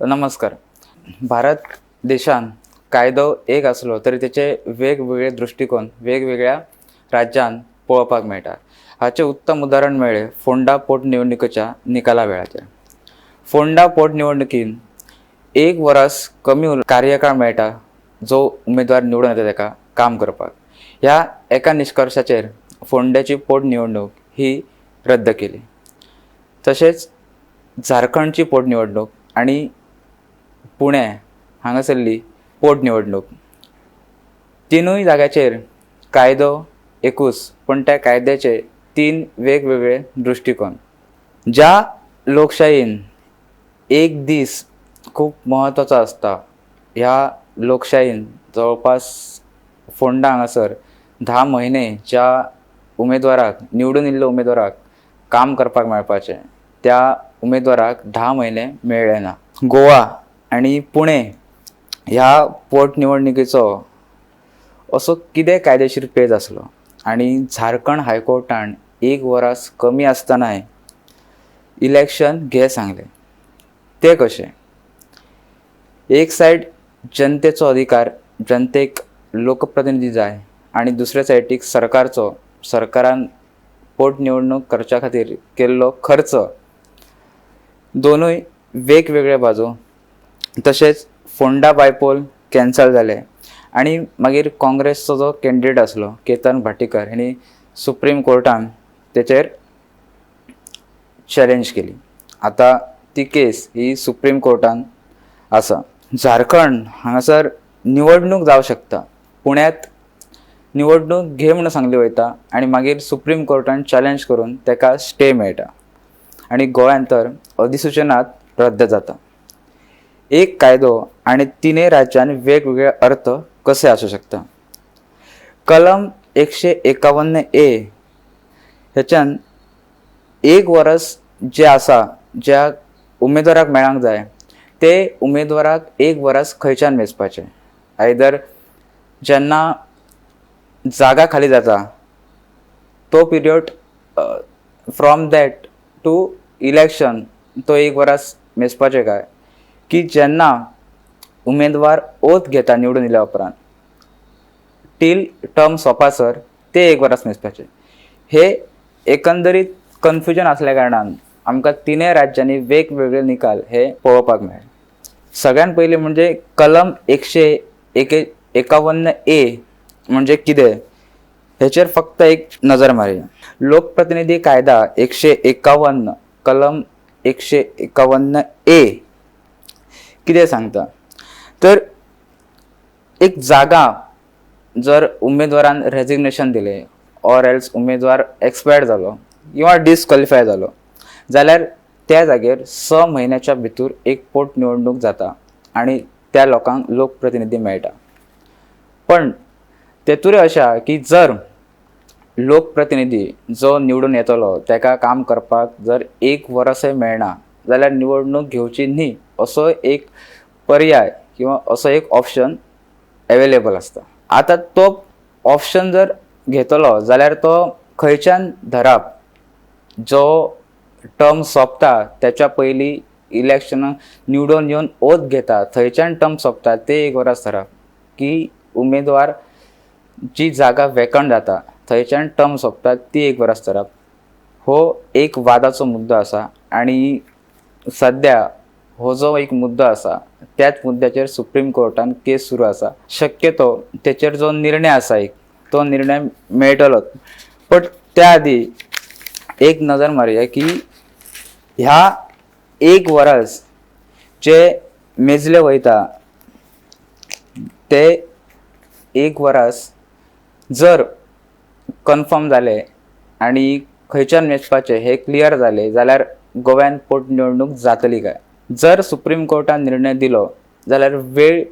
नमस्कार. भारत देशान कायदो एक असलो तरी त्याचे वेगवेगळे दृष्टिकोन वेगवेगळ्या राज्यात पळोवपाक मेळटा. हाचे उत्तम उदाहरण मेळ्ळे फोंडा पोटनिवडणुकीच्या निकाला वेळाचेर. फोंडा पोटनिवडणुकीन 1 वर्स कमी कार्यकाळ मेळटा जो उमेदवार निवडून येता ताका काम करपाक. ह्या एका निष्कर्शाचेर फोंड्याची पोटनिवडणूक ही रद्द केली. तशेंच झारखंडची पोटनिवडणूक आणि पुणे हांगासरली पोटनिवडणूक तिनूय जाग्याचेर कायदो एकूच पण त्या कायद्याचे 3 वेगवेगळे दृष्टिकोन. ज्या लोकशायेन एक दीस खूप महत्त्वाचो आसता, ह्या लोकशायेन जवळपास फोंडा हांगासर 10 म्हयने ज्या उमेदवाराक निवडून येयल्ल्या उमेदवाराक काम करपाक मेळपाचें त्या उमेदवाराक 10 म्हयने मेळ्ळे ना. गोवा आणि पुणे ह्या पोटनिवडणुकीचो असो कितें कायदेशीर पेज आसलो आणि झारखंड हायकोर्टान 1 वर्स कमी आसतनाय इलेक्शन घे सांगले. ते कशें? एक सायड जनतेचो अधिकार, जनतेक लोकप्रतिनिधी जाय आणि दुसऱ्या सायडीक सरकारान पोटनिवडणूक करच्या खातीर केल्लो खर्च, दोनूय वेगवेगळे बाजू. तशेंच फोंडा बायपोल कॅन्सल जाले आणि मागीर काँग्रेसचो जो कॅन्डिडेट आसलो केतन भाटीकर हेणी सुप्रीम कोर्टान तेचेर चॅलेंज केली. आता ती केस ही सुप्रीम कोर्टान आसा. झारखंड हांगासर निवडणूक जावं शकता, पुण्यात निवडणूक घे म्हणून सांगली वयता आणि मागीर सुप्रीम कोर्टान चॅलेंज करून ताका स्टे मेळटा आणि गोंयांत तर अधिसुचनात रद्द जाता. एक कायदो आणि तिनूय राज्यांत वेगवेगळे अर्थ कसे आसूं शकता. कलम 151A हेच्यान 1 वर्स जे आसा ज्या उमेदवाराक मेळांक जाय ते उमेदवाराक 1 वर्स खंयच्यान मेजपाचें. आयदर जेन्ना जागा खाली जाता तो period from that to election तो 1 वर्स मेजपाचें काय, की जेन्ना उमेदवार ओथ घेता निवडून येयल्या उपरांत टील टर्म सोंपासर ते 1 वर्स मेजपाचें. हे एकंदरीत कन्फ्युजन आसल्या कारणान आमकां तिनूय राज्यांनी वेगवेगळे निकाल हे पळोवपाक मेळ्ळे. सगळ्यान पयलीं म्हणजे कलम 151A म्हणजे कितें हेचेर फक्त एक नजर मारया. लोकप्रतिनिधी कायदा 151 कलम 151A कितें सांगता तर एक जागा जर उमेदवारान रेजिग्नेशन दिलें ऑर एल्स उमेदवार एक्सपायर्ड जालो किंवा डिस्क्वॉलिफाय जालो जाल्यार त्या जागेर 6 म्हयन्याच्या भितर एक पोटनिवडणूक जाता आणि त्या लोकांक लोकप्रतिनिधी मेळटा. पण तेतूर अशें की जर लोकप्रतिनिधी जो निवडून येतलो ताका काम करपाक जर 1 वर्सय मेळना जाल्यार निवडणूक घेवची न्ही असो एक पर्याय किंवा असो एक ऑप्शन अवेलेबल आसता. आता तो ऑप्शन जर घेतलो जाल्यार तो खंयच्यान धरप जो टर्म सोंपता त्याच्या पयलीं इलेक्शनाक निवडून येवन ओथ घेता थंयच्यान टर्म सोंपता ते 1 वर्स धरप, की उमेदवार जी जागा वेकंट जाता थंयच्यान टर्म सोंपता ती 1 वर्स धरप. हो एक वादाचो मुद्दो आसा आणि सध्या हो जो एक मुद्दो आसा त्याच मुद्द्याचेर सुप्रीम कोर्टान केस सुरू आसा. शक्यतो तेचेर जो निर्णय आसा तो निर्णय मेळटलोच. पण त्या आदी एक नजर मारया की ह्या 1 वर्स जे मेजले वयता ते 1 वर्स जर कन्फर्म जाले आणि खंयच्यान मेजपाचें हे क्लियर जाले जाल्यार गोव्यान पोटनिवडणूक जातली काय. जर सुप्रीम कोर्टान निर्णय दिलो जाल्यार वेळ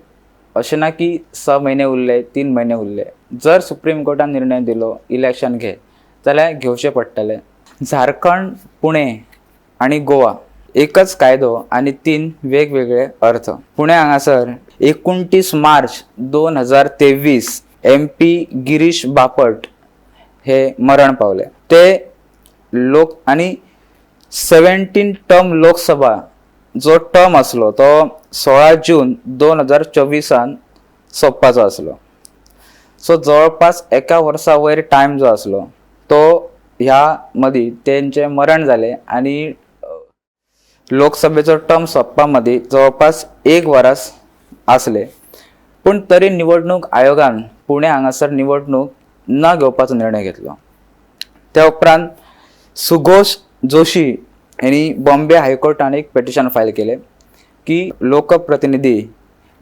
अशें ना की 6 म्हयने उरले 3 म्हयने उरले. जर सुप्रीम कोर्टान निर्णय दिलो इलेक्शन घे जाल्यार घेवचें पडटलें. झारखंड, पुणे आणि गोवा एकच कायदो आणि 3 वेगवेगळे अर्थ. पुणे हांगासर 29 मार्च 2023 MP गिरीश बापट हे मरण पावले. ते लोक आणि 17 टर्म लोकसभा जो टर्म असलो तो 16 जून 2024 सोंपपाचो असलो. सो जवळपास एका वर्सा वयर टायम जो असलो तो ह्या मदीं तेंचे मरण जालें आनी लोकसभेचो टर्म सोंपपा मदीं जवळपास 1 वरस आसले. पूण तरी निवडणूक आयोगान पुणे हांगासर निवडणूक न घेवपाचो निर्णय घेतलो. त्या उपरांत सुघोष जोशी यांनी बॉम्बे हायकोर्टान एक पिटिशन फायल केले की लोकप्रतिनिधी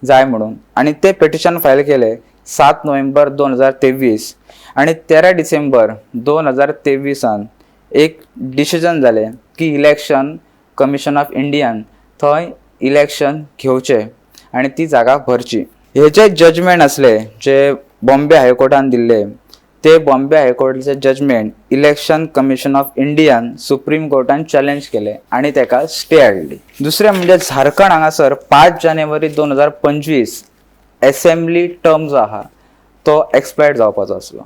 जाय म्हणून, आणि ते पिटिशन फायल केले 7 नोव्हेंबर 2023 आणि 13 डिसेंबर 2023 एक डिसिजन जाले की इलेक्शन कमिशन ऑफ इंडियान थंय इलेक्शन घेवचे आणि ती जागा भरची. हे जे जजमेंट असले जे बॉम्बे हायकोर्टान दिल्ले ते बॉम्बे हायकोर्टाचे जजमेंट इलेक्शन कमिशन ऑफ इंडियान सुप्रीम कोर्टान चॅलेंज केले आणि तेका स्टे हाडली. दुसरे म्हणजे झारखंड हांगासर 5 जानेवारी 2025 असेंब्ली टर्म जो आहा तो एक्सपायर्ड जावपाचो असलो.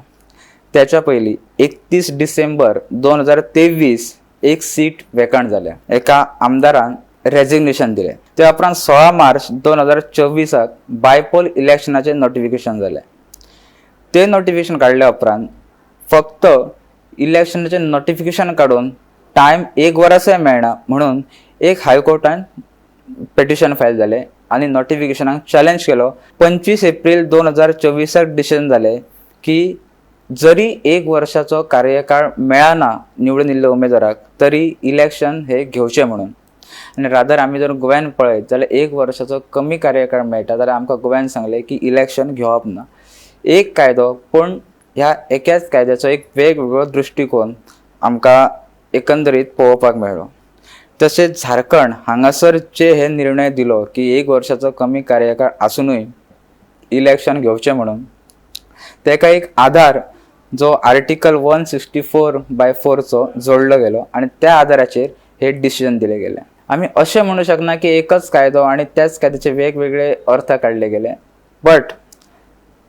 त्याच्या पयलीं 31 डिसेंबर 2023 एक सीट वेकंट जाल्या. एका आमदारान रेजिग्नेशन दिले. त्या उपरांत 16 मार्च 2024 बायपोल इलेक्शनाचे नोटिफिकेशन जाले. ते नोटिफिकेशन काडल्या उपरांत फक्त इलेक्शनाचे नोटिफिकेशन काडून टायम 1 वरसय मेळना म्हणून एक हायकोर्टान पिटिशन फायल जाले आणि नोटिफिकेशनाक चॅलेंज केलो. 25 एप्रिल 2024 डिसिजन जाले की जरी 1 वर्साचो कार्यकाळ मेळना निवडून येयल्ल्या उमेदवाराक तरी इलेक्शन हे घेवचें म्हणून. आणि रादर आमी जर गोव्यान पळयत जाल्यार 1 वर्साचो कमी कार्यकाळ मेळटा जाल्यार आमकां गोव्यान सांगले की इलेक्शन घेवप ना. एक कायदो पूण ह्या एकाच कायद्याचो एक वेगवेगळो दृश्टिकोन आमकां एकंदरीत पळोवपाक मेळ्ळो. तशेंच झारखंड हांगासर जे हे निर्णय दिलो की 1 वर्साचो कमी कार्यकाळ आसुनूय इलेक्शन घेवचें म्हणून, तेका एक आधार जो आर्टिकल 164/4 चो जोडलो गेलो आणि त्या आधाराचेर हे डिसिजन दिले गेले. आमी अशें म्हणू शकना की एकच कायदो आणि त्याच कायद्याचे वेगवेगळे अर्थ काडले गेले, बट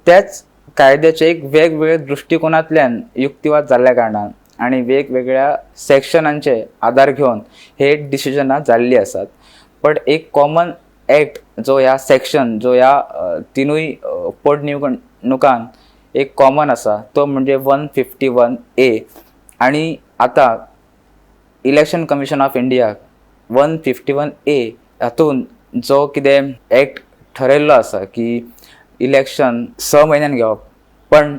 त्याच कायद्याचे एक वेगवेगळे दृष्टिकोनांतल्यान युक्तिवाद जाल्ल्या कारणान आणि वेगवेगळ्या सेक्शनांचे आधार घेवन हे डिसिजनां जाल्ली आसात. बट एक कॉमन एक्ट जो ह्या सेक्शन जो ह्या तिनूय पोटनिवडणुकांक एक कॉमन आसा तो म्हणजे 151A. आणि आता election commission of India 151A हातून जो कितें एक्ट ठरयल्लो आसा की इलेक्शन 6 म्हयन्यान घेवप, पण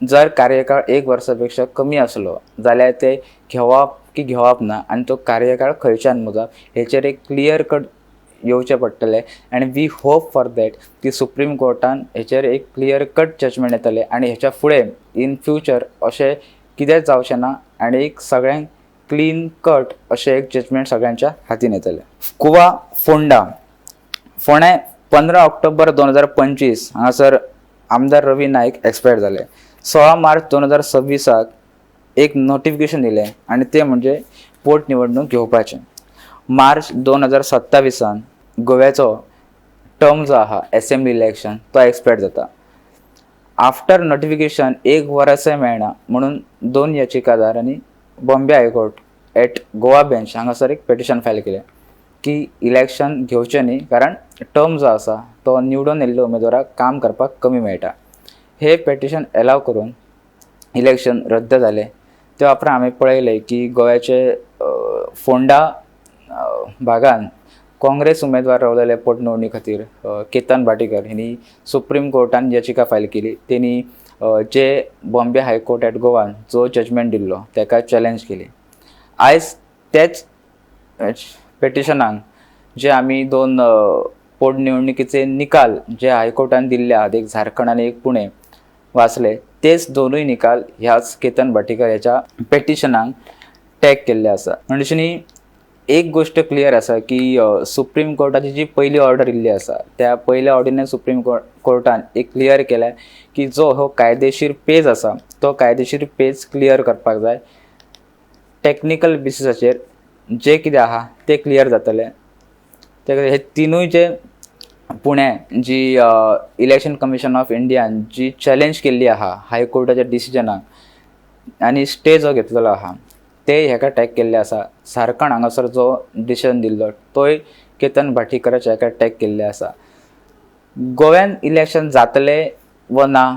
जर कार्यकाळ 1 वर्सापेक्षा कमी असलो जाल्यार ते घेवप की घेवप ना आणि तो कार्यकाळ खंयच्यान मोजप हेचेर एक क्लियर कट येवचें पडटलें. आणि वी होप फॉर दॅट की सुप्रीम कोर्टान हेचेर एक क्लियर कट जजमेंट येतलें आणि हेच्या फुडें इन फ्युचर अशें कितेंच जावचें ना आणि एक सगळ्यांक क्लीन कट अशें एक जजमेंट सगळ्यांच्या हातीन येतलें. गोवा फोंडे 15 ऑक्टोबर 2025 हांगासर आमदार रवी नाईक एक्सपायर जाले. 16 मार्च 2026 एक नोटिफिकेशन दिलें आणि ते म्हणजे पोटनिवडणूक घेवपाचें. मार्च 2027 गोव्याचो टर्म जो आहा असेंब्ली इलेक्शन तो एक्सपायर जाता. आफ्टर नोटिफिकेशन 1 वरसय मेळना म्हणून 2 याचिकादारांनी Bombay high court at Goa bench हांगासर एक पिटिशन फायल केलें की इलेक्शन घेवचें न्ही, कारण टर्म जो आसा तो निवडून येयल्ल्या उमेदवाराक काम करपाक कमी मेळटा. हे पिटिशन एलाव करून इलेक्शन रद्द जालें. त्या उपरांत आमी पळयलें की गोव्याचे फोंडा भागान काँग्रेस उमेदवार रावलेले पोटनिवडणी खातीर केतन भाटीकर हांणी सुप्रीम कोर्टान याचिका फायल केली. तेणी जे बॉम्बे हायकोर्ट एट गोवान जो जजमेंट दिल्लो तेका चॅलेंज केली. आयज तेच पिटिशनाक जे आमी 2 पोटनिवडणुकीचे निकाल जे हायकोर्टान दिल्ले आहात, एक झारखंड आणि एक पुणे वाचले, तेच दोनूय निकाल ह्याच केतन भाटीकर ह्याच्या पिटिशनाक टॅग केल्ले आसा. म्हणजे एक गोष्ट क्लियर आसा की सुप्रीम कोर्टाची जी पयली ऑर्डर इल्ली आसा त्या पयल्या ऑर्डरीन सुप्रीम कोर्टान एक क्लियर केला की जो हो कायदेशीर पेज आसा तो कायदेशीर पेज क्लियर करपाक जाय. टेक्निकल बेसिसाचेर जे कितें आहा ते क्लियर जातलें. हे तिनूय जे पुणे जी इलेक्शन कमिशन ऑफ इंडियान जी चॅलेंज केल्ली आहा हायकोर्टाच्या डिसिजनाक आनी स्टे जो घेतलेलो आहा ते हेका टॅग केल्ले आसा. झारखंड हांगासर जो डिसिजन दिल्लो तोय केतन भाटीकराच्या एका टॅग केल्ले आसा. गोव्यान इलेक्शन जातले व ना,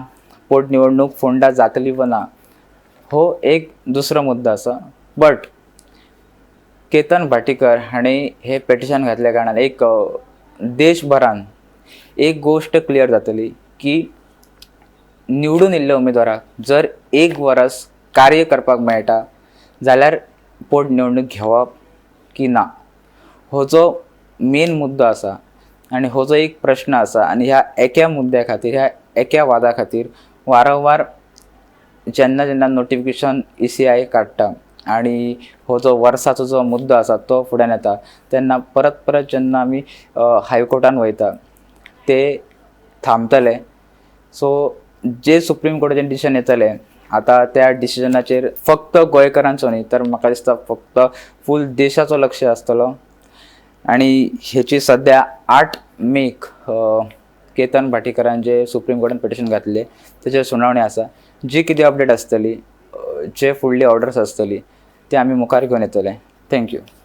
पोटनिवडणूक फोंडा जातली व ना, हो एक दुसरो मुद्दो आसा. बट केतन भाटीकर हाणें हे पेटिशन घातल्या कारणान एक देशभरान एक गोश्ट क्लियर जातली की निवडून येयल्ल्या उमेदवाराक जर 1 वर्स कार्य करपाक मेळटा जाल्यार पोटनिवडणूक घेवप की ना, हो जो मेन मुद्दो आसा आनी हो जो एक प्रश्न आसा. आनी ह्या एका मुद्द्या खातीर, ह्या एका वादा खातीर वारंवार जेन्ना जेन्ना नोटिफिकेशन ECI काडटा आनी हो जो वर्साचो जो मुद्दो आसा तो फुड्यान येता, तेन्ना परत परत जेन्ना आमी हायकोर्टान वयता ते थांबतले. सो जे सुप्रीम कोर्टाचें डिसिजन येतलें आतां, त्या डिसिजनाचेर फक्त गोंयकारांचो न्ही तर म्हाका दिसता फक्त फूल देशाचो लक्ष आसतलो. आनी हेची सद्या 8 मेक केतन भाटीकरान जे सुप्रीम कोर्टान पिटिशन घातले तेचेर सुनावणी आसा. जी कितें अपडेट आसतली, जे फुडली ऑर्डर्स आसतली, ती आमी मुखार घेवन येतले. थँक्यू.